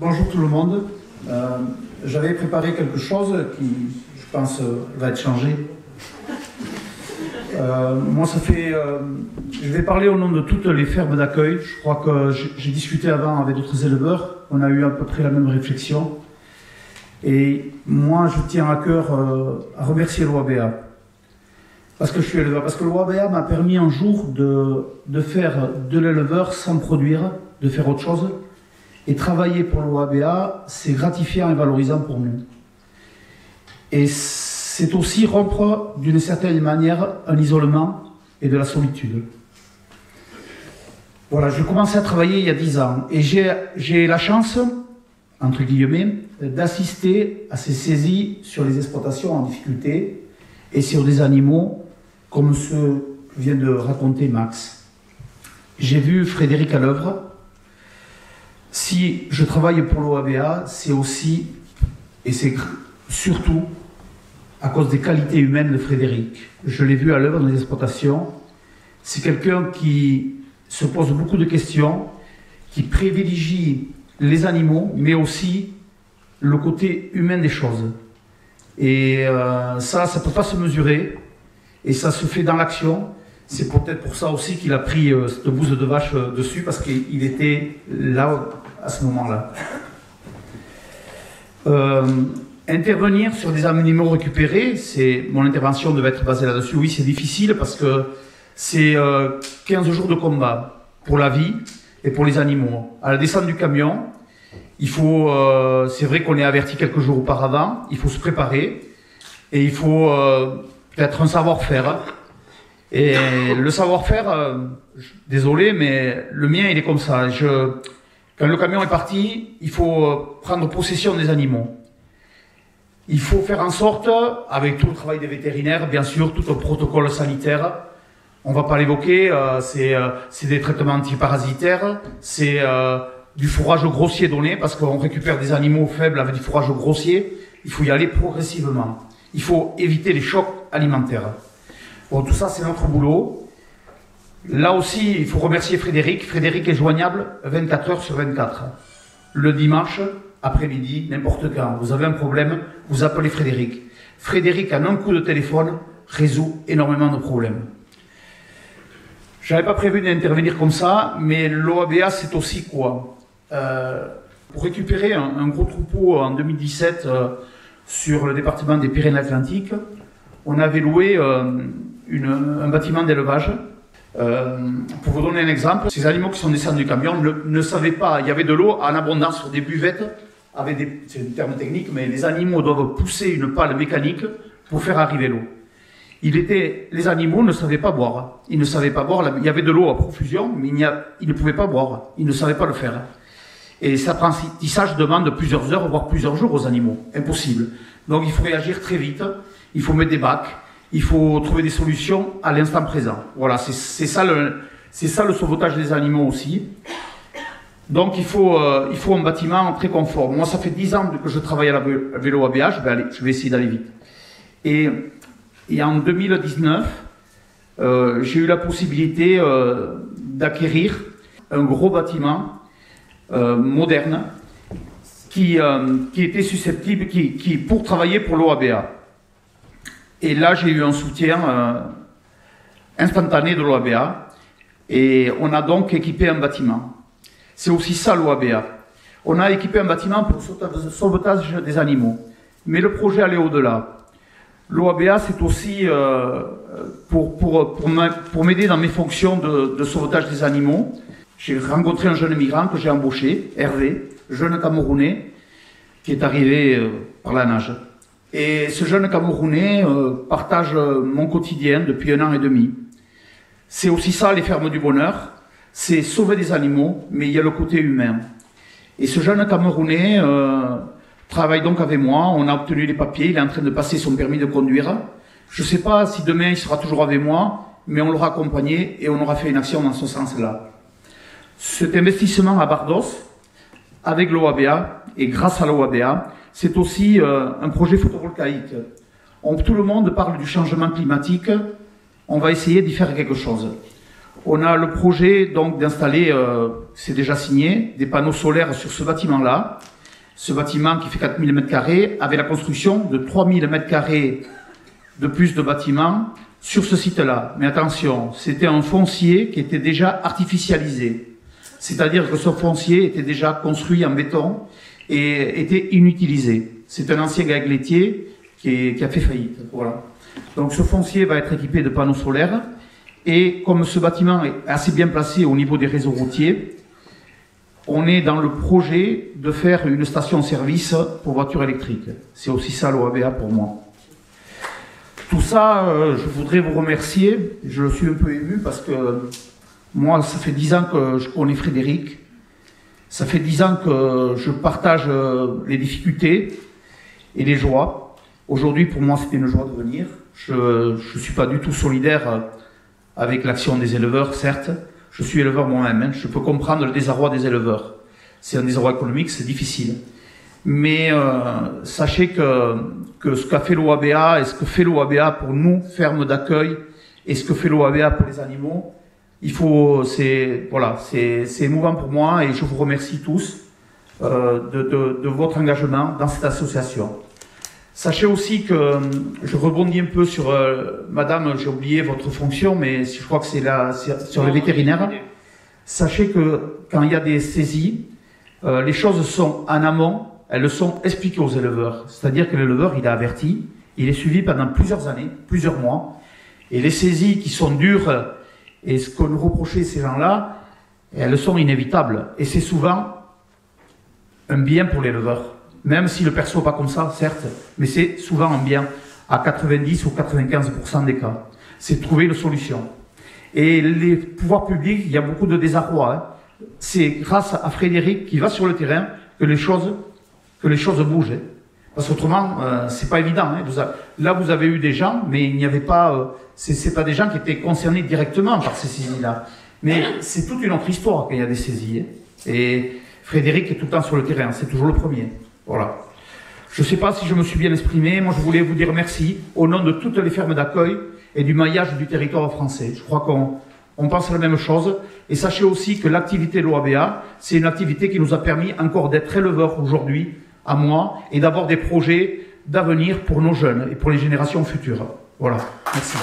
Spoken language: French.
Bonjour tout le monde. J'avais préparé quelque chose qui, je pense, va être changé. Moi, je vais parler au nom de toutes les fermes d'accueil. Je crois que j'ai discuté avant avec d'autres éleveurs. On a eu à peu près la même réflexion. Et moi, je tiens à cœur à remercier l'OABA. Parce que je suis éleveur. Parce que l'OABA m'a permis un jour de faire de l'éleveur sans produire, de faire autre chose. Et travailler pour l'OABA, c'est gratifiant et valorisant pour nous. Et c'est aussi rompre d'une certaine manière un isolement et de la solitude. Voilà, je commençais à travailler il y a 10 ans et j'ai la chance, entre guillemets, d'assister à ces saisies sur les exploitations en difficulté et sur des animaux comme ceux que vient de raconter Max. J'ai vu Frédéric à l'œuvre. Si je travaille pour l'OABA, c'est aussi, et c'est surtout, à cause des qualités humaines de Frédéric. Je l'ai vu à l'œuvre dans les exploitations. C'est quelqu'un qui se pose beaucoup de questions, qui privilégie les animaux, mais aussi le côté humain des choses. Et ça ne peut pas se mesurer, et ça se fait dans l'action. C'est peut-être pour ça aussi qu'il a pris cette bouse de vache dessus, parce qu'il était là, à ce moment-là. Intervenir sur des animaux récupérés, mon intervention devait être basée là-dessus. Oui, c'est difficile parce que c'est 15 jours de combat pour la vie et pour les animaux. À la descente du camion, c'est vrai qu'on est averti quelques jours auparavant, il faut se préparer et il faut peut-être un savoir-faire. Et le savoir-faire, désolé, mais le mien, il est comme ça. Quand le camion est parti, il faut prendre possession des animaux. Il faut faire en sorte, avec tout le travail des vétérinaires, bien sûr, tout le protocole sanitaire, on ne va pas l'évoquer, c'est des traitements antiparasitaires, c'est du fourrage grossier donné, parce qu'on récupère des animaux faibles avec du fourrage grossier, il faut y aller progressivement. Il faut éviter les chocs alimentaires. Bon, tout ça, c'est notre boulot. Là aussi, il faut remercier Frédéric. Frédéric est joignable 24 heures sur 24. Le dimanche, après-midi, n'importe quand. Vous avez un problème, vous appelez Frédéric. Frédéric, en un coup de téléphone, résout énormément de problèmes. Je n'avais pas prévu d'intervenir comme ça, mais l'OABA, c'est aussi quoi? Pour récupérer un gros troupeau en 2017 sur le département des Pyrénées-Atlantiques, on avait loué un bâtiment d'élevage. Pour vous donner un exemple, ces animaux qui sont descendus du camion ne savaient pas, il y avait de l'eau en abondance sur des buvettes, c'est un terme technique, mais les animaux doivent pousser une pale mécanique pour faire arriver l'eau. Les animaux ne savaient pas boire. Ils ne savaient pas boire, il y avait de l'eau à profusion, mais ils ne pouvaient pas boire. Ils ne savaient pas le faire. Et cet apprentissage demande plusieurs heures, voire plusieurs jours aux animaux. Impossible. Donc il faut réagir très vite, il faut mettre des bacs, il faut trouver des solutions à l'instant présent. Voilà, c'est ça le sauvetage des animaux aussi. Donc il faut un bâtiment très conforme. Moi, ça fait 10 ans que je travaille à l'OABA, je vais essayer d'aller vite. Et en 2019, j'ai eu la possibilité d'acquérir un gros bâtiment moderne qui était susceptible, pour travailler pour l'OABA. Et là, j'ai eu un soutien instantané de l'OABA et on a donc équipé un bâtiment. C'est aussi ça l'OABA. On a équipé un bâtiment pour le sauvetage des animaux. Mais le projet allait au-delà. L'OABA, c'est aussi pour m'aider dans mes fonctions de sauvetage des animaux. J'ai rencontré un jeune migrant que j'ai embauché, Hervé, jeune Camerounais, qui est arrivé par la nage. Et ce jeune Camerounais partage mon quotidien depuis 1 an et demi. C'est aussi ça, les fermes du bonheur. C'est sauver des animaux, mais il y a le côté humain. Et ce jeune Camerounais travaille donc avec moi. On a obtenu les papiers. Il est en train de passer son permis de conduire. Je ne sais pas si demain il sera toujours avec moi, mais on l'aura accompagné et on aura fait une action dans ce sens-là. Cet investissement à Bardos, avec l'OABA, et grâce à l'OABA, c'est aussi un projet photovoltaïque. Tout le monde parle du changement climatique, on va essayer d'y faire quelque chose. On a le projet donc d'installer, c'est déjà signé, des panneaux solaires sur ce bâtiment-là. Ce bâtiment qui fait 4000 m², avec la construction de 3000 m² de plus de bâtiments sur ce site-là. Mais attention, c'était un foncier qui était déjà artificialisé. C'est-à-dire que ce foncier était déjà construit en béton et était inutilisé. C'est un ancien gag laitier qui a fait faillite. Voilà. Donc ce foncier va être équipé de panneaux solaires. Et comme ce bâtiment est assez bien placé au niveau des réseaux routiers, on est dans le projet de faire une station-service pour voitures électriques. C'est aussi ça l'OABA pour moi. Tout ça, je voudrais vous remercier. Je suis un peu ému parce que moi, ça fait 10 ans que je connais Frédéric. Ça fait 10 ans que je partage les difficultés et les joies. Aujourd'hui, pour moi, c'était une joie de venir. Je ne suis pas du tout solidaire avec l'action des éleveurs, certes. Je suis éleveur moi-même, hein. Je peux comprendre le désarroi des éleveurs. C'est un désarroi économique, c'est difficile. Mais sachez que ce qu'a fait l'OABA et ce que fait l'OABA pour nous, ferme d'accueil, et ce que fait l'OABA pour les animaux, c'est émouvant pour moi et je vous remercie tous de votre engagement dans cette association. Sachez aussi que je rebondis un peu sur madame, j'ai oublié votre fonction, mais je crois que c'est sur les vétérinaires. Sachez que quand il y a des saisies, les choses sont en amont, elles sont expliquées aux éleveurs. C'est-à-dire que l'éleveur, il est averti, il est suivi pendant plusieurs années, plusieurs mois, et les saisies qui sont dures, et ce que nous reprochait ces gens-là, elles sont inévitables. Et c'est souvent un bien pour l'éleveur. Même s'il ne le perçoit pas comme ça, certes, mais c'est souvent un bien, à 90 ou 95% des cas. C'est de trouver une solution. Et les pouvoirs publics, il y a beaucoup de désarroi. Hein. C'est grâce à Frédéric qui va sur le terrain que les choses bougent. Hein. Parce qu'autrement, c'est pas évident. Hein. Là, vous avez eu des gens, mais il n'y avait pas... c'est pas des gens qui étaient concernés directement par ces saisies-là. Mais c'est toute une autre histoire quand il y a des saisies. Hein. Et Frédéric est tout le temps sur le terrain, c'est toujours le premier. Voilà. Je ne sais pas si je me suis bien exprimé. Moi, je voulais vous dire merci au nom de toutes les fermes d'accueil et du maillage du territoire français. Je crois qu'on pense à la même chose. Et sachez aussi que l'activité de l'OABA, c'est une activité qui nous a permis encore d'être éleveurs aujourd'hui, à moi, et d'avoir des projets d'avenir pour nos jeunes et pour les générations futures. Voilà. Merci.